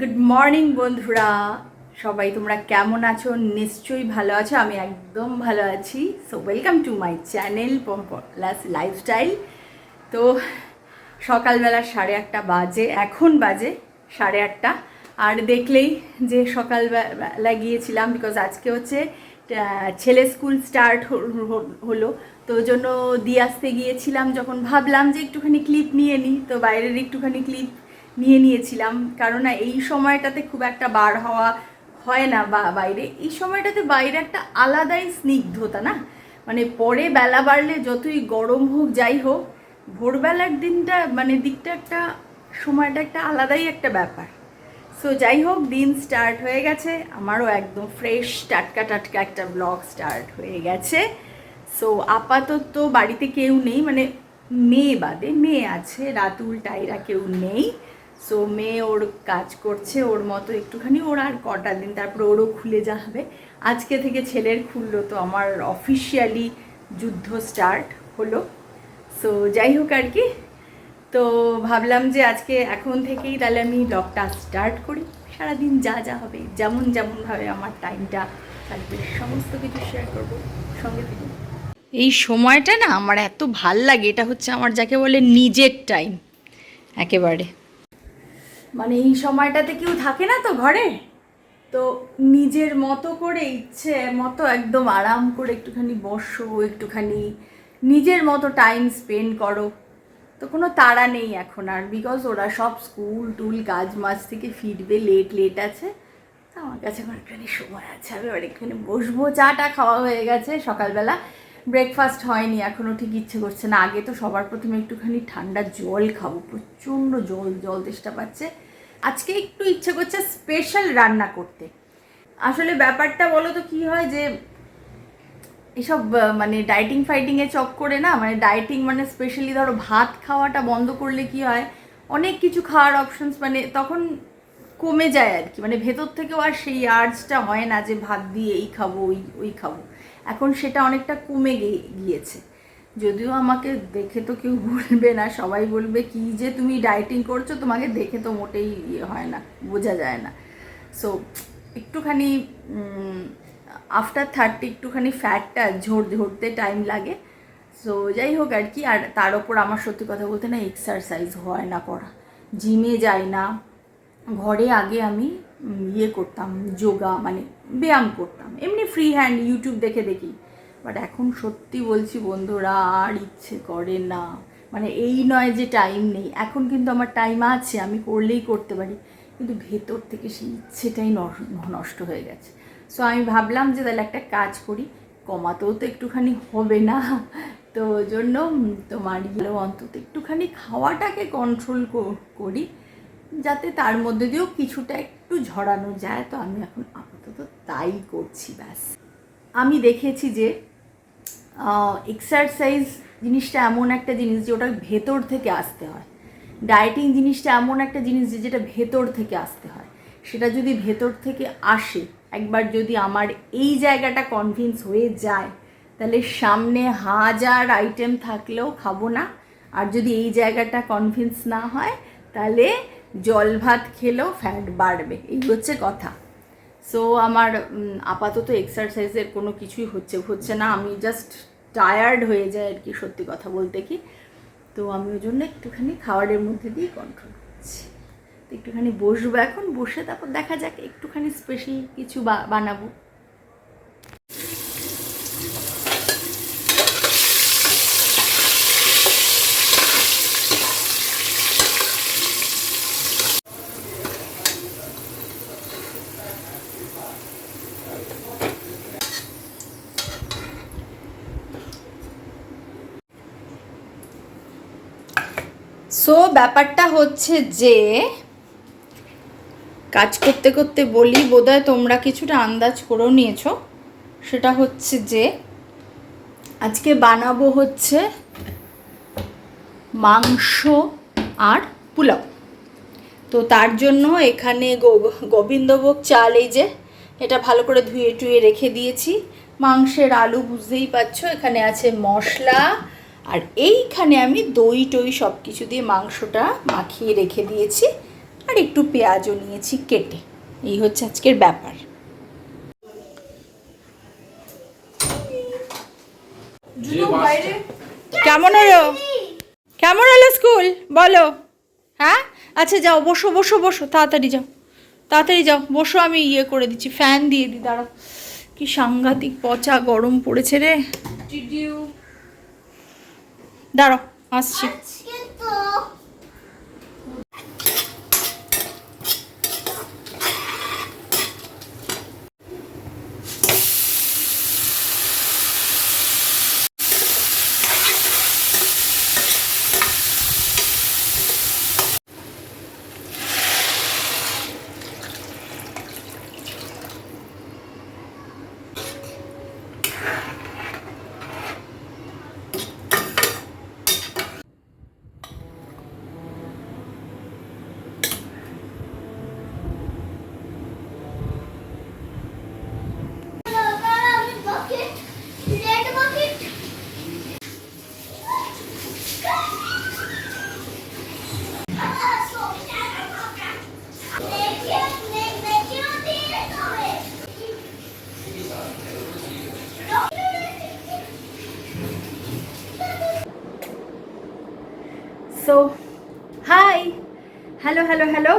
Good morning বন্ধুরা, সবাই তোমরা কেমন আছো? নিশ্চয়ই ভালো আছো, আমি একদম ভালো আছি। So welcome to my channel Pompla's lifestyle. তো সকালবেলা 8:30 বাজে, এখন বাজে 8:30। আর দেখলেই যে সকালবেলা গিয়েছিলাম, বিকজ আজকে হচ্ছে ছেলে স্কুল স্টার্ট হলো, তো ওই জন্য দিয়ে আসতে গিয়েছিলাম। যখন ভাবলাম যে একটুখানি ক্লিপ নিয়ে নিই, তো বাইরের একটুখানি ক্লিপ নিয়ে নিয়েছিলাম, কারণ না এই সময়টাতে খুব একটা বার হওয়া হয় না বাইরে। এই সময়টাতে বাইরে একটা আলাদাই স্নিগ্ধতা না, মানে পরে বেলা বাড়লে যতই গরম হোক যাই হোক, ভোরবেলার দিনটা মানে দিকটা একটা সময়টা একটা আলাদাই একটা ব্যাপার। সো যাই হোক, দিন স্টার্ট হয়ে গেছে, আমারও একদম ফ্রেশ টাটকা টাটকা একটা ব্লগ স্টার্ট হয়ে গেছে। সো আপাতত বাড়িতে কেউ নেই, মানে মেয়ে বাদে, মেয়ে আছে, রাতুল টাইরা কেউ নেই। সো মেয়ে ওর কাজ করছে ওর মতো একটুখানি, ওর আর কটা দিন তারপর ওরও খুলে যাবে। আজকে থেকে ছেলের খুললো, তো আমার অফিসিয়ালি যুদ্ধ স্টার্ট হলো। সো যাই হোক আর কি, তো ভাবলাম যে আজকে এখন থেকেই তাহলে আমি ব্লগটা স্টার্ট করি। সারাদিন যা যা হবে, যেমন যেমনভাবে আমার টাইমটা থাকবে, সমস্ত কিছু শেয়ার করবো সঙ্গে থেকে। এই সময়টা না আমার এত ভাল লাগে, এটা হচ্ছে আমার যাকে বলে নিজের টাইম একেবারে। মানে এই সময়টাতে কেউ থাকে না তো ঘরে, তো নিজের মতো করে ইচ্ছে মতো একদম আরাম করে একটুখানি বসো, একটুখানি নিজের মতো টাইম স্পেন্ড করো। তো কোনো তাড়া নেই এখন আর, বিকজ ওরা সব স্কুল টুল কাজ মাজ থেকে ফিরবে, লেট আছে। তো আমার কাছে এখন একটুখানি সময় আছে, আমি এবার একটুখানি বসবো। চাটা খাওয়া হয়ে গেছে, সকালবেলা ব্রেকফাস্ট হয়নি এখনও, ঠিক ইচ্ছে করছে না। আগে তো সবার প্রথমে একটুখানি ঠান্ডা জল খাবো, প্রচণ্ড জল তেষ্টা পাচ্ছে। আজকে একটু ইচ্ছে করছে স্পেশাল রান্না করতে। আসলে ব্যাপারটা বলো তো কী হয়, যে এসব মানে ডায়েটিং ফাইটিংয়ে চক্করে না, মানে ডায়েটিং মানে স্পেশালি ধরো ভাত খাওয়াটা বন্ধ করলে কি হয়, অনেক কিছু খাওয়ার অপশনস মানে তখন কমে যায় আর কি। মানে ভেতর থেকেও আর সেই আর্জটা হয় না যে ভাত দিয়ে এই খাবো ওই খাবো। এখন সেটা অনেকটা কমে গিয়েছে। যদিও আমাকে দেখে তো কেউ বলবে না, সবাই বলবে কি যে তুমি ডায়েটিং করছো, তোমাকে দেখে তো মোটেই হয় না, বোঝা যায় না। সো একটুখানি আফটার 30 একটুখানি ফ্যাটটা ঝরতে টাইম লাগে। সো যাই হোক আর কি। আর তার ওপর আমার সত্যি কথা বলতে না এক্সারসাইজ হয় না করা, জিমে যাই না। ঘরে আগে আমি করতাম, যোগা মানে ব্যায়াম করতাম, এমনি ফ্রি হ্যান্ড ইউটিউব দেখে দেখি। বাট এখন সত্যি বলছি বন্ধুরা, আর ইচ্ছে করে না। মানে এই নয় যে টাইম নেই, এখন কিন্তু আমার টাইম আছে, আমি করলেই করতে পারি, কিন্তু ভেতর থেকে সেই ইচ্ছেটাই নষ্ট হয়ে গেছে। সো আমি ভাবলাম যে তাহলে একটা কাজ করি, কমাতেও তো একটুখানি হবে না, তো ওই জন্য তোমার অন্তত একটুখানি খাওয়াটাকে কন্ট্রোল করি, যাতে তার মধ্যে দিয়েও কিছুটা একটু ঝরানো যায়। তো আমি এখন আপাতত তাই করছি, ব্যাস। আমি দেখেছি যে এক্সারসাইজ জিনিসটা এমন একটা জিনিস যে ওটা ভেতর থেকে আসতে হয়। ডায়েটিং জিনিসটা এমন একটা জিনিস যে যেটা ভেতর থেকে আসতে হয়। সেটা যদি ভেতর থেকে আসে, একবার যদি আমার এই জায়গাটা কনভিন্স হয়ে যায়, তাহলে সামনে হাজার আইটেম থাকলেও খাবো না। আর যদি এই জায়গাটা কনভিন্স না হয়, তাহলে জল ভাত খেলেও ফ্যাট বাড়বে, এই হচ্ছে কথা। সো আমার আপাতত এক্সারসাইজের কোনো কিছুই হচ্ছে না, আমি জাস্ট টায়ার্ড হয়ে যাই আর কি, সত্যি কথা বলতে কি। তো আমি ওই জন্য একটুখানি খাবারের মধ্যে দিয়ে কন্ট্রোল করছি। তো একটুখানি বসবো এখন, বসে তারপর দেখা যাক একটুখানি স্পেশাল কিছু বানাবো। সো ব্যাপারটা হচ্ছে যে কাজ করতে করতে বলি, বোধহয় তোমরা কিছুটা আন্দাজ করেও নিয়েছো। সেটা হচ্ছে যে আজকে বানাবো হচ্ছে মাংস আর পোলাও। তো তার জন্য এখানে গোবিন্দভোগ চাল, এই যে এটা ভালো করে ধুয়ে টুয়ে রেখে দিয়েছি। মাংসের আলু বুঝতেই পারছো, এখানে আছে মশলা, আর এইখানে আমি দই টই সব কিছু দিয়ে মাংসটা মাখিয়ে রেখে দিয়েছি। আর একটু পেঁয়াজও নিয়েছি কেটে। এই হচ্ছে আজকের ব্যাপার। কেমন হলো, কেমন হলো স্কুল বলো? হ্যাঁ, আচ্ছা যাও, বসো বসো বসো, তাড়াতাড়ি যাও, তাড়াতাড়ি যাও বসো, আমি ইয়ে করে দিচ্ছি, ফ্যান দিয়ে দিই, দাঁড়াও। কি সাংঘাতিক পচা গরম পড়েছে রে। দাঁড়াও আসছি। So hi, hello hello hello,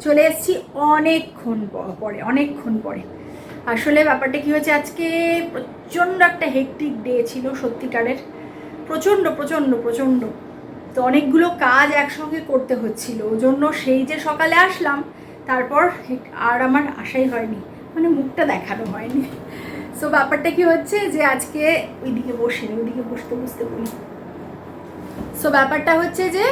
চলে এসেছি অনেকক্ষণ পরে। আসলে ব্যাপারটা কী হয়েছে, আজকে প্রচণ্ড একটা হেকটিক ডে ছিল সত্যিকারের, প্রচণ্ড প্রচণ্ড প্রচণ্ড। তো অনেকগুলো কাজ একসঙ্গে করতে হচ্ছিল, ওই জন্য সেই যে সকালে আসলাম, তারপর আর আমার আশাই হয়নি, মানে মুখটা দেখানো হয়নি। সো ব্যাপারটা কি হচ্ছে যে আজকে ওইদিকে বসতে বলি। সো ব্যাপারটা হচ্ছে যে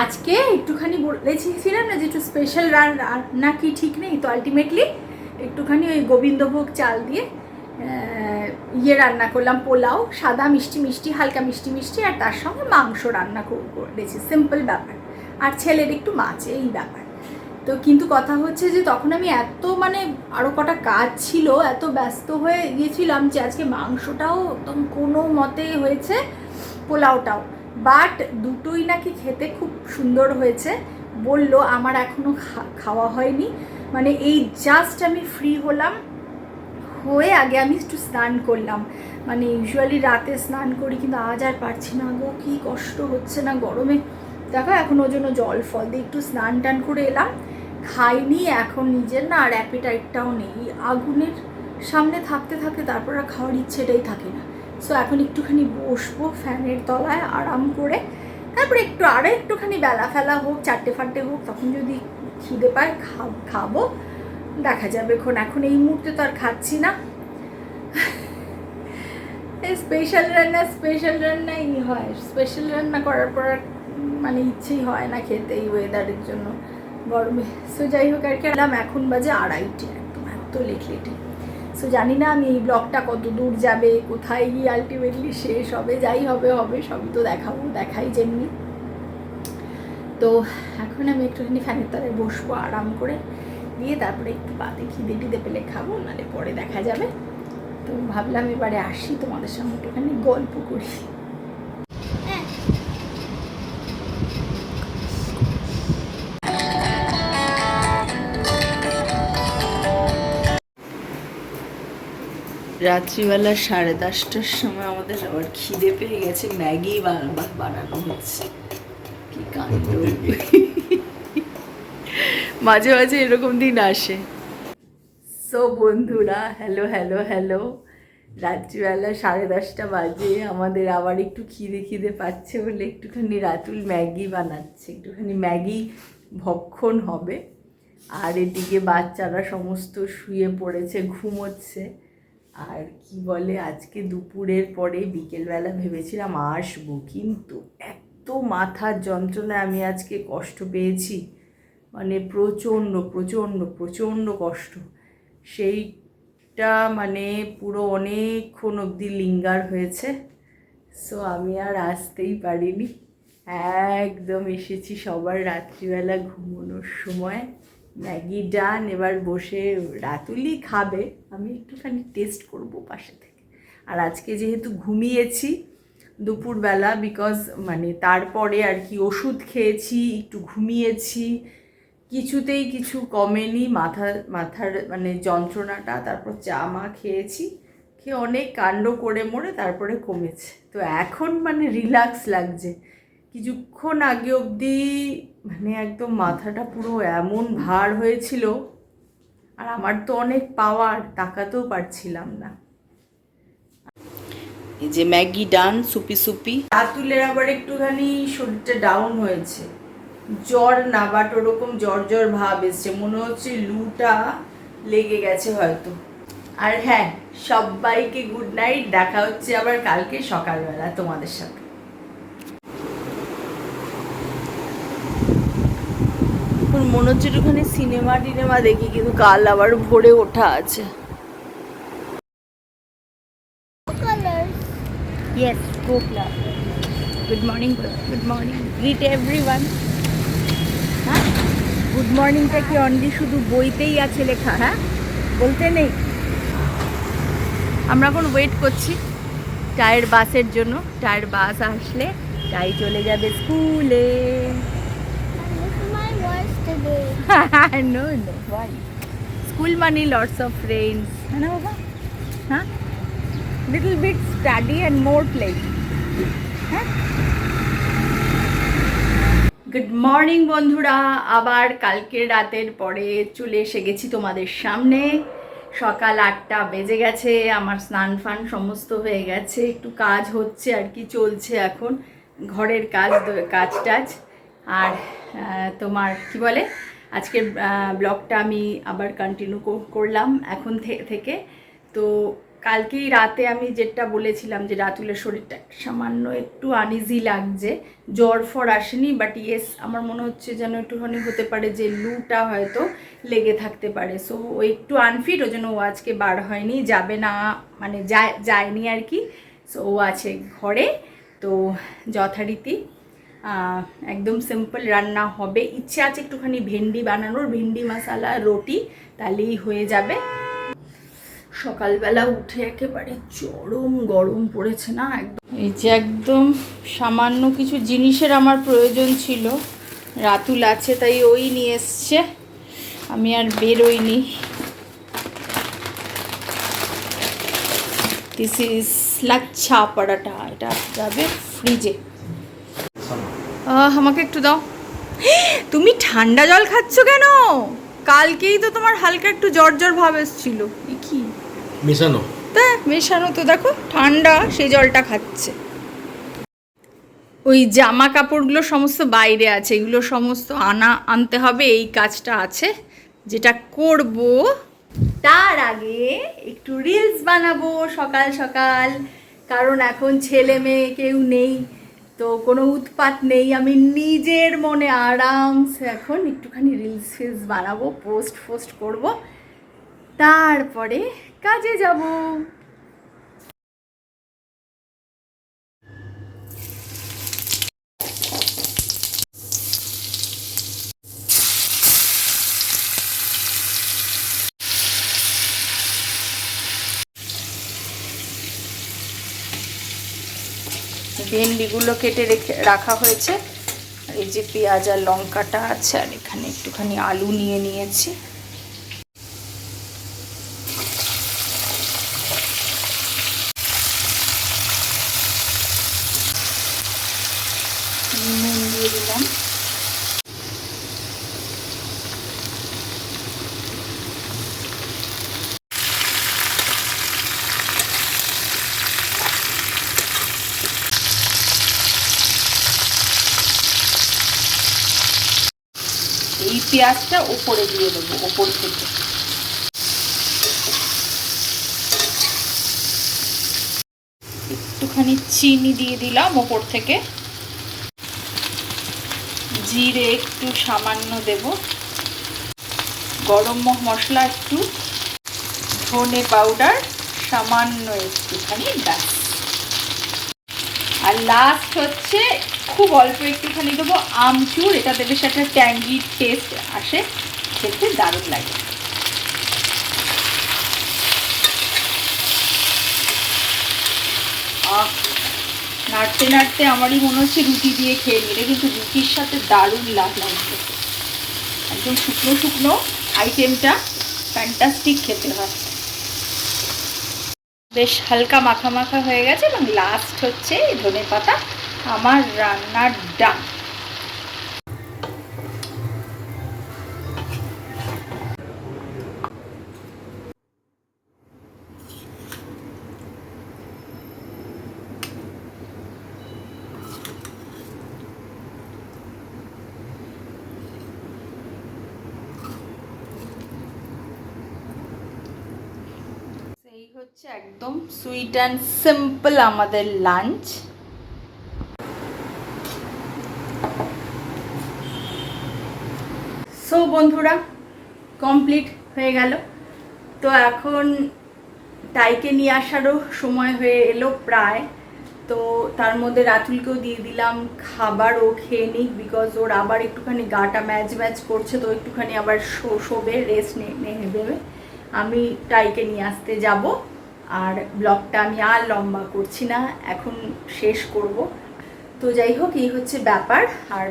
আজকে একটুখানি বলেছিলাম না যে একটু স্পেশাল রান্না কি ঠিক নেই, তো আলটিমেটলি একটুখানি ওই গোবিন্দভোগ চাল দিয়ে ইয়ে রান্না করলাম, পোলাও, সাদা মিষ্টি হালকা মিষ্টি, আর তার সঙ্গে মাংস রান্না করেছি, সিম্পল ব্যাপার, আর ছেলের একটু মাছ, এই ব্যাপার। তো কিন্তু কথা হচ্ছে যে তখন আমি এত মানে আরও কটা কাজ ছিল, এত ব্যস্ত হয়ে গিয়েছিলাম যে আজকে মাংসটাও একদম কোনো মতে হয়েছে, পোলাওটাও, বাট দুটোই নাকি খেতে খুব সুন্দর হয়েছে বললো। আমার এখনও খাওয়া হয়নি, মানে এই জাস্ট আমি ফ্রি হলাম, হয়ে আগে আমি একটু স্নান করলাম, মানে ইউজুয়ালি রাতে স্নান করি, কিন্তু আজ আর পারছি না গো, কী কষ্ট হচ্ছে না গরমে। দেখো এখন ওই জন্য জল ফল দিয়ে একটু স্নান টান করে এলাম, খাইনি, এখন নিজের না আর অ্যাপিটাইটটাও নেই, আগুনের সামনে থাকতে তারপর আর খাওয়ার ইচ্ছেটাই থাকে না। সো এখন একটুখানি বসবো ফ্যানের তলায় আরাম করে, তারপরে একটুখানি বেলা ফেলা হোক, 4টে হোক, তখন যদি খিদে পায় খাবো, দেখা যাবে। এখন এই মুহূর্তে তো আর খাচ্ছি না। স্পেশাল রান্নাই হয়, স্পেশাল রান্না করার পর মানে ইচ্ছেই হয় না খেতে এই ওয়েদারের জন্য, গরমে। সো যাই হোক আর কি, এখন বাজে 2:30, একদম এত লেটে। সো জানি না আমি এই ব্লগটা কত দূর যাবে, কোথায় গিয়ে আলটিমেটলি শেষ হবে, যাই হবে সবই তো দেখাই যেমনি। তো এখন আমি একটুখানি ফ্যানের তলায় বসবো আরাম করে, দিয়ে তারপরে একটু বাদে খিদে পেলে খাবো, নাহলে পরে দেখা যাবে। তো ভাবলাম এবারে আসি, তোমাদের সঙ্গে একটুখানি গল্প করি। রাত্রিবেলা 10:30টার সময় আমাদের আবার খিদে পেয়ে গেছে, ম্যাগি বানানো হচ্ছে। কি কাণ্ড, মাঝে মাঝে এরকম দিন আসে। সো বন্ধুরা, হ্যালো, রাত্রিবেলা 10:30 বাজে, আমাদের আবার একটু খিদে পাচ্ছে বলে একটুখানি রাতুল ম্যাগি বানাচ্ছে, একটুখানি ম্যাগি ভক্ষণ হবে। আর এদিকে বাচ্চারা সমস্ত শুয়ে পড়েছে, ঘুমোচ্ছে। আর কি বলে, আজকে দুপুরের পরে বিকেলবেলা ভেবেছিলাম আসবো, কিন্তু এত মাথার যন্ত্রণায় আমি আজকে কষ্ট পেয়েছি, মানে প্রচণ্ড কষ্ট, সেইটা মানে পুরো অনেকক্ষণ অবধি লিঙ্গার হয়েছে। সো আমি আর আসতেই পারিনি, একদম এসেছি সবার রাত্রিবেলা ঘুমানোর সময়। ম্যাগি ডান, এবার বসে রাতুলি খাবে, আমি একটুখানি টেস্ট করব পাশে থেকে। আর আজকে যেহেতু ঘুমিয়েছি দুপুরবেলা, বিকজ মানে তারপরে আর কি ওষুধ খেয়েছি, একটু ঘুমিয়েছি, কিছুতেই কিছু কমেনি, মাথার মানে যন্ত্রণাটা। তারপর চা মা খেয়েছি, খেয়ে অনেক কাণ্ড করে মোড়ে তারপরে কমেছে। তো এখন মানে রিল্যাক্স লাগছে। কিছুক্ষণ আগে অবধি মানে একদম মাথাটা পুরো এমন ভার হয়েছিল, আর আমার তো অনেক পাওয়ার, তাকাতেও পারছিলাম না। এই যে ম্যাগি ডান, সুপি সুপি। রাতুলের আবার একটুখানি শরীরটা ডাউন হয়েছে, জ্বর না বাট ওরকম জ্বর জ্বর ভাব এসছে, মনে হচ্ছে লুটা লেগে গেছে হয়তো। আর হ্যাঁ, সবাইকে গুড নাইট, দেখা হচ্ছে আবার কালকে সকালবেলা তোমাদের সাথে। মনে হচ্ছে একটুখানি সিনেমা টিনেমা দেখি, কিন্তু কাল আবার ভোরে ওঠা আছে। Yes, Kokla. Good morning, good morning. Greet everyone. হ্যাঁ, গুড মর্নিংটা কি অনলি শুধু বইতেই আছে লেখা? হ্যাঁ, বলতে নেই। আমরা এখন ওয়েট করছি টায়ের বাসের জন্য। টায়ের বাস আসলে টাই চলে যাবে স্কুলে। No, no, why? School money, lots of friends. है ना बाबा? हाँ? Little bit study and more play. হ্যাঁ? গুড মর্নিং বন্ধুরা, আবার কালকের রাতের পরে চলে এসে গেছি তোমাদের সামনে। সকাল 8টা বেজে গেছে, আমার স্নান ফান সমস্ত হয়ে গেছে, একটু কাজ হচ্ছে আর কি, চলছে এখন ঘরের কাজ টাজ। আর তোমার কি বলে, আজকের ব্লগটা আমি আবার কন্টিনিউ করলাম এখন থেকে। তো কালকেই রাতে আমি যেটা বলেছিলাম যে রাতুলের শরীরটা সামান্য একটু আনইজি লাগছে, জ্বর ফর আসেনি, বাট ইয়েস আমার মনে হচ্ছে যেন একটুখানি হতে পারে যে লুটা হয়তো লেগে থাকতে পারে। সো ও একটু আনফিট, ওই জন্য ও আজকে বার হয়নি, যাবে না, মানে যায়নি আর কি। সো ও আছে ঘরে। তো যথারীতি একদম সিম্পল রান্না হবে, ইচ্ছে আছে একটুখানি ভেন্ডি বানানোর, ভেন্ডি মশালা রুটি, তাহলেই হয়ে যাবে। সকালবেলা উঠে একেবারে চরম গরম পড়েছে না একদম। এই যে একদম সামান্য কিছু জিনিসের আমার প্রয়োজন ছিল, রাতুল আছে তাই ওই নিয়ে এসছে, আমি আর বেরোইনি। দিস ইজ লাচ্ছা পরাটা, এটা যাবে ফ্রিজে। আমাকে একটু দাও। তুমি ঠান্ডা জল খাচ্ছ কেন? কালকেই তো তোমার হালকা একটু জ্বর জ্বর ভাব এসেছিল। কি মেশানো? তা মেশানো তো, দেখো ঠান্ডা, সেই জলটা খাচ্ছে। ওই জামা কাপড়গুলো সমস্ত বাইরে আছে, এগুলো সমস্ত আনতে হবে, এই কাজটা আছে যেটা করব। তার আগে একটু রিলস বানাবো সকাল সকাল, কারণ এখন ছেলে মেয়ে কেউ নেই, তো কোনো উৎপাত নেই, আমি নিজের মনে আরামসে এখন একটুখানি রিলস ফিলস বানাবো, পোস্ট করব, তারপরে কাজে যাব। ভেন্ডিগুলো কেটে রাখা হয়েছে, আর এই যে পেঁয়াজ আর লঙ্কাটা আছে, আর এখানে একটুখানি আলু নিয়ে নিয়েছি। নুন দিয়ে দিলাম, এই পেঁয়াজটা ওপরে দিয়ে দেবো, ওপর থেকে। একটুখানি চিনি দিয়ে দিলাম ওপর থেকে, জিরে একটু সামান্য দেব, গরম মশলা একটু, ধনে পাউডার সামান্য একটুখানি, ব্যাস। আর লাস্ট হচ্ছে খুব অল্প একটুখানি দেবো আমচুর, এটা দেবে সেটা ট্যাঙ্গি টেস্ট আসে, খেতে দারুণ লাগে। নাড়তে নাড়তে আমারই মনে হচ্ছে রুটি দিয়ে খেয়ে নিলে, কিন্তু রুটির সাথে দারুণ লাগবে, একদম শুকনো শুকনো আইটেমটা ফ্যান্টাস্টিক খেতে হয়। বেশ হালকা মাখা মাখা হয়ে গেছে এবং লাস্ট হচ্ছে ধনেপাতা। আমার রান্নার ডান। এই হচ্ছে একদম সুইট অ্যান্ড সিম্পল আমাদের লাঞ্চ। সো বন্ধুরা, কমপ্লিট হয়ে গেল। তো এখন টাইকে নিয়ে আসারও সময় হয়ে এলো প্রায়। তো তার মধ্যে রাতুলকেও দিয়ে দিলাম খাবার, ও খেয়ে নিক, বিকজ ওর আবার একটুখানি গাটা ম্যাচ ম্যাচ করছে, তো একটুখানি আবার শোবে, রেস্ট নিয়ে দেবে। আমি টাইকে নিয়ে আসতে যাব, আর ব্লগটা আমি আর লম্বা করছি না, এখন শেষ করব। তো যাই হোক, এই হচ্ছে ব্যাপার। আর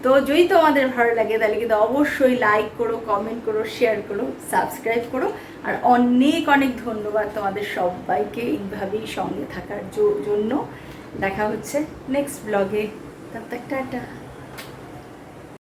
তো যদি তোমাদের ভালো লাগে তাহলে কিন্তু অবশ্যই লাইক করো, কমেন্ট করো, শেয়ার করো, সাবস্ক্রাইব করো। আর অনেক অনেক ধন্যবাদ তোমাদের সবাইকে এইভাবেই সঙ্গে থাকার জন্য। দেখা হচ্ছে নেক্সট ব্লগে। তব তক টাটা।